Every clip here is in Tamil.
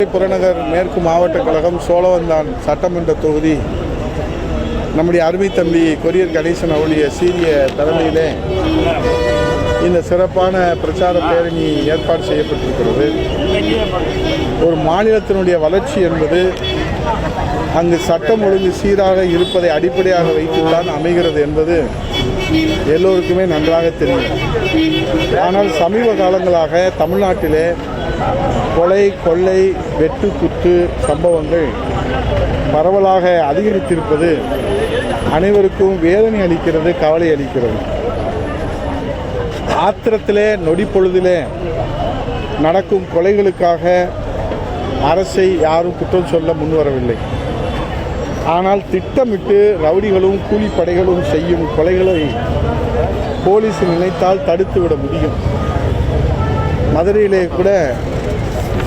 புறநகர் மேற்கு மாவட்ட கழகம் சோழவந்தான் சட்டமன்ற தொகுதி நம்முடைய அருமை தம்பி கொரியர் கணேசன் அவருடைய சீரிய தலைமையிலே இந்த சிறப்பான பிரச்சார பேரணி ஏற்பாடு செய்யப்பட்டிருக்கிறது. ஒரு மாநிலத்தினுடைய வளர்ச்சி என்பது அங்கு சட்டம் ஒழுங்கு சீராக இருப்பதை அடிப்படையாக வைத்துத்தான் அமைகிறது என்பது எல்லோருக்குமே நன்றாக தெரியும். ஆனால் சமீப காலங்களாக தமிழ்நாட்டிலே கொலை, கொள்ளை, வெட்டு, குத்து சம்பவங்கள் பரவலாக அதிகரித்திருப்பது அனைவருக்கும் வேதனை அளிக்கிறது, கவலை அளிக்கிறது. ஆத்திரத்திலே நொடி பொழுதிலே நடக்கும் கொலைகளுக்காக அரசை யாரும் குற்றம் சொல்ல முன்வரவில்லை. ஆனால் திட்டமிட்டு ரவுடிகளும் கூலிப்படைகளும் செய்யும் கொலைகளை போலீஸ் நினைத்தால் தடுத்துவிட முடியும். மதுரையிலே கூட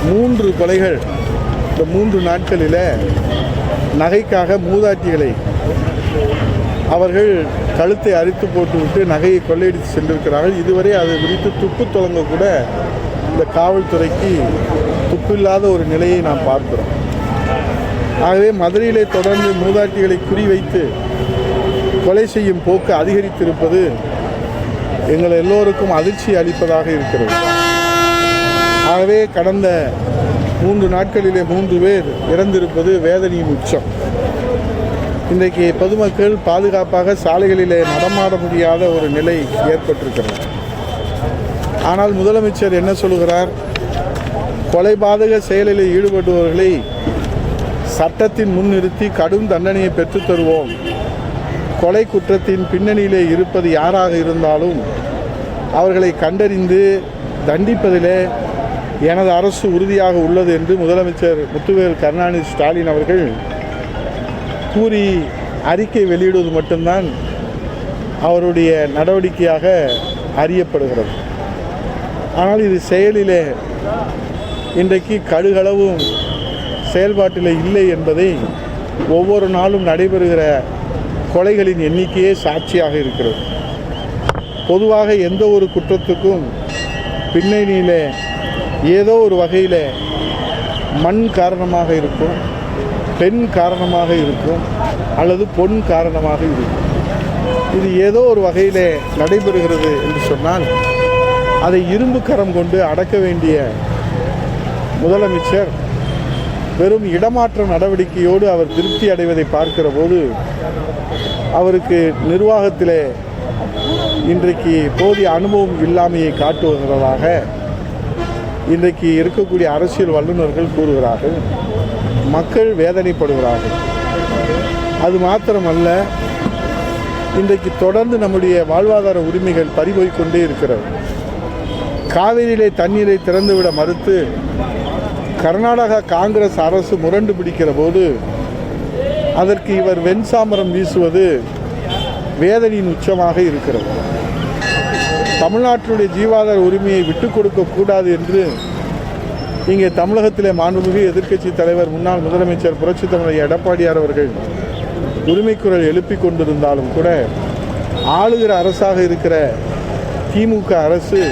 3 கொலைகள் இந்த 3 நாட்களில் நகைக்காக மூதாட்டிகளை அவர்கள் கழுத்தை அரித்து போட்டுவிட்டு நகையை கொள்ளையடித்து சென்றிருக்கிறார்கள். இதுவரை அது குறித்து துப்பு தொடங்க கூட இந்த காவல்துறைக்கு துப்பில்லாத ஒரு நிலையை நாம் பார்க்கிறோம். ஆகவே மதுரையிலே தொடர்ந்து மூதாட்டிகளை குறிவைத்து கொலை செய்யும் போக்கு அதிகரித்திருப்பது எங்கள் எல்லோருக்கும் அதிர்ச்சி அளிப்பதாக இருக்கிறது. ஆகவே கடந்த 3 நாட்களிலே 3 பேர் இறந்திருப்பது வேதனையின் உச்சம். இன்றைக்கு பொதுமக்கள் பாதுகாப்பாக சாலைகளிலே நடமாட முடியாத ஒரு நிலை ஏற்பட்டிருக்கிறது. ஆனால் முதலமைச்சர் என்ன சொல்கிறார்? கொலைபாதக செயலில் ஈடுபடுபவர்களை சட்டத்தின் முன் நிறுத்தி கடும் தண்டனையை பெற்றுத் தருவோம். கொலை குற்றத்தின் பின்னணியிலே இருப்பது யாராக இருந்தாலும் அவர்களை கண்டறிந்து தண்டிப்பதிலே எனது அரசு உறுதியாக உள்ளது என்று முதலமைச்சர் முத்துவேல் கருணாநிதி ஸ்டாலின் அவர்கள் கூறி அறிக்கை வெளியிடுவது மட்டும்தான் அவருடைய நடவடிக்கையாக அறியப்படுகிறது. ஆனால் இது செயலிலே இன்றைக்கு கடுகளவும் செயல்பாட்டில் இல்லை என்பதை ஒவ்வொரு நாளும் நடைபெறுகிற கொலைகளின் எண்ணிக்கையே சாட்சியாக இருக்கிறது. பொதுவாக எந்த ஒரு குற்றத்துக்கும் பின்னணியில் ஏதோ ஒரு வகையில் மண் காரணமாக இருக்கும், பெண் காரணமாக இருக்கும், அல்லது பொன் காரணமாக இருக்கும். இது ஏதோ ஒரு வகையில் நடைபெறுகிறது என்று சொன்னால் அதை இரும்பு கரம் கொண்டு அடக்க வேண்டிய முதலமைச்சர் வெறும் இடமாற்ற நடவடிக்கையோடு அவர் திருப்தி அடைவதை பார்க்கிற போது அவருக்கு நிர்வாகத்திலே இன்றைக்கு போதிய அனுபவம் இல்லாமையை காட்டுவதாக இன்றைக்கு இருக்கக்கூடிய அரசியல் வல்லுநர்கள் கூறுகிறார்கள். மக்கள் வேதனைப்படுகிறார்கள். அது மாத்திரமல்ல, இன்றைக்கு தொடர்ந்து நம்முடைய வாழ்வாதார உரிமைகள் பறிபோய்க் கொண்டே இருக்கிறது. காவிரியிலே தண்ணீரை திறந்துவிட மறுத்து கர்நாடகா காங்கிரஸ் அரசு முரண்டு பிடிக்கிற போது அதற்கு இவர் வெண்சாமரம் வீசுவது வேதனையின் உச்சமாக இருக்கிறது. தமிழ்நாட்டினுடைய ஜீவாதார உரிமையை விட்டுக் கொடுக்கக்கூடாது என்று இங்கே தமிழகத்திலே மாண்புமிகு எதிர்க்கட்சி தலைவர் முன்னாள் முதலமைச்சர் புரட்சித் தலைவர் எடப்பாடியார் அவர்கள் உரிமை குரல் எழுப்பிக் கொண்டிருந்தாலும் கூட ஆளுகிற அரசாக இருக்கிற திமுக அரசு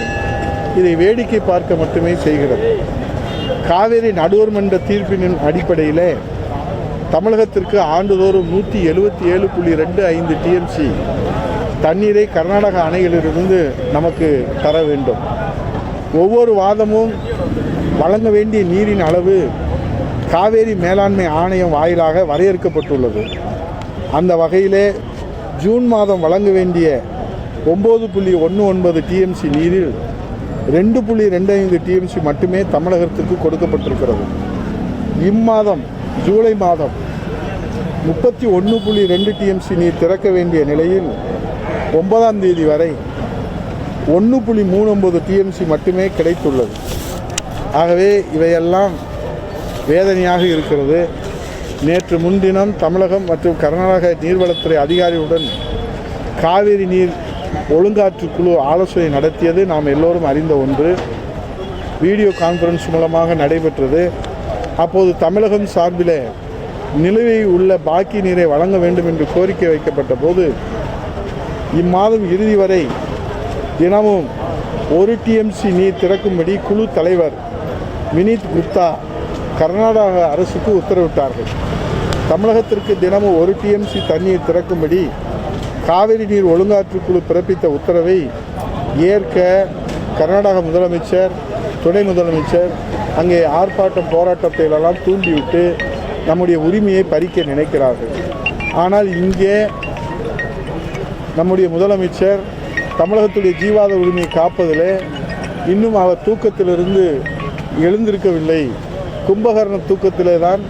இதை வேடிக்கை பார்க்க மட்டுமே செய்கிறது. காவிரி நடுவர் மன்ற தீர்ப்பின் அடிப்படையில் தமிழகத்திற்கு ஆண்டுதோறும் 177.25 டிஎம்சி தண்ணீரை கர்நாடக அணைகளிலிருந்து நமக்கு தர வேண்டும். ஒவ்வொரு வாதமும் வழங்க வேண்டிய நீரின் அளவு காவேரி மேலாண்மை ஆணையம் வாயிலாக வரையறுக்கப்பட்டுள்ளது. அந்த வகையிலே ஜூன் மாதம் வழங்க வேண்டிய 9.19 டிஎம்சி நீரில் 2.25 டிஎம்சி மட்டுமே தமிழகத்திற்கு கொடுக்கப்பட்டிருக்கிறது. இம்மாதம் ஜூலை மாதம் 31.2 டிஎம்சி நீர் திறக்க வேண்டிய நிலையில் 9ஆம் தேதி வரை 1.39 டிஎம்சி மட்டுமே கிடைத்துள்ளது. ஆகவே இவையெல்லாம் வேதனையாக இருக்கிறது. நேற்று முன்தினம் தமிழகம் மற்றும் கர்நாடக நீர்வளத்துறை அதிகாரியுடன் காவிரி நீர் ஒழுங்காற்று குழு ஆலோசனை நடத்தியது நாம் எல்லோரும் அறிந்த ஒன்று. வீடியோ கான்ஃபரன்ஸ் மூலமாக நடைபெற்றது. அப்போது தமிழகம் சார்பில் நிலுவையில் உள்ள பாக்கி நீரை வழங்க வேண்டும் என்று கோரிக்கை வைக்கப்பட்ட போது இம்மாதம் இறுதி வரை தினமும் 1 டிஎம்சி நீர் திறக்கும்படி குழு தலைவர் வினீத் குப்தா கர்நாடக அரசுக்கு உத்தரவிட்டார்கள். தமிழகத்திற்கு தினமும் 1 TMC தண்ணீர் திறக்கும்படி காவிரி நீர் ஒழுங்காற்றுக்குழு பிறப்பித்த உத்தரவை ஏற்க கர்நாடக முதலமைச்சர், துணை முதலமைச்சர் அங்கே ஆர்ப்பாட்டம் போராட்டத்தையெல்லாம் தூண்டிவிட்டு நம்முடைய உரிமையை பறிக்க நினைக்கிறார்கள். ஆனால் இங்கே நம்முடைய முதலமைச்சர் தமிழகத்துடைய ஜீவாத உரிமையை காப்பதில் இன்னும் அவர் தூக்கத்திலிருந்து எழுந்திருக்கவில்லை. கும்பகர்ண தூக்கத்திலே தான்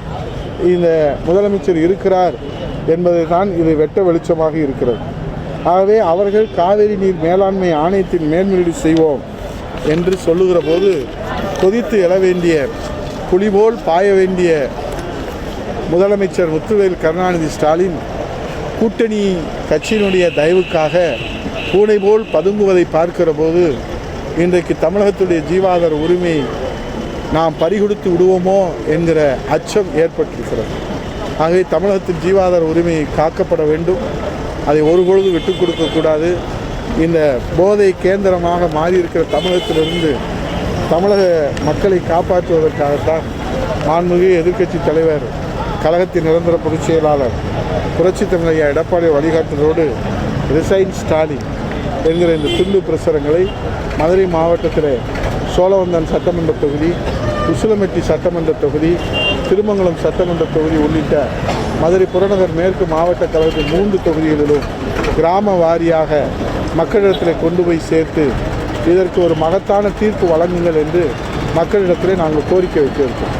இந்த முதலமைச்சர் இருக்கிறார் என்பதை தான் இது வெட்ட வெளிச்சமாக இருக்கிறது. ஆகவே அவர்கள் காவிரி நீர் மேலாண்மை ஆணையத்தின் மேல்முறையீடு செய்வோம் என்று சொல்லுகிற போது கொதித்து எழ வேண்டிய, புலிபோல் பாய வேண்டிய முதலமைச்சர் முத்துவேல் கருணாநிதி ஸ்டாலின் கூட்டணி கட்சியினுடைய தயவுக்காக பூனை போல் பதுங்குவதை பார்க்கிற போது இன்றைக்கு தமிழகத்துடைய ஜீவாதார உரிமை நாம் பறிகொடுத்து விடுவோமோ என்கிற அச்சம் ஏற்பட்டிருக்கிறது. ஆகவே தமிழகத்தின் ஜீவாதார உரிமை காக்கப்பட வேண்டும். அதை ஒருபொழுது விட்டுக் கொடுக்கக்கூடாது. இந்த போதை கேந்திரமாக மாறியிருக்கிற தமிழகத்திலிருந்து தமிழக மக்களை காப்பாற்றுவதற்காகத்தான் மாண்புமிகு எதிர்க்கட்சி தலைவர், கழகத்தின் நிரந்தர பொதுச் செயலாளர் புரட்சித் தலைவர் எடப்பாடி வழிகாட்டுதலோடு ரிசைன் ஸ்டாலின் என்கிற இந்த துண்டு பிரசுரங்களை மதுரை மாவட்டத்தில் சோழவந்தான் சட்டமன்ற தொகுதி, உசிலமெட்டி சட்டமன்ற தொகுதி, திருமங்கலம் சட்டமன்ற தொகுதி உள்ளிட்ட மதுரை புறநகர் மேற்கு மாவட்ட கழகத்தின் 3 தொகுதிகளிலும் கிராம வாரியாக மக்களிடத்தில் கொண்டு போய் சேர்த்து இதற்கு ஒரு மகத்தான தீர்ப்பு வழங்குங்கள் என்று மக்களிடத்திலே நாங்கள் கோரிக்கை வைத்திருக்கிறோம்.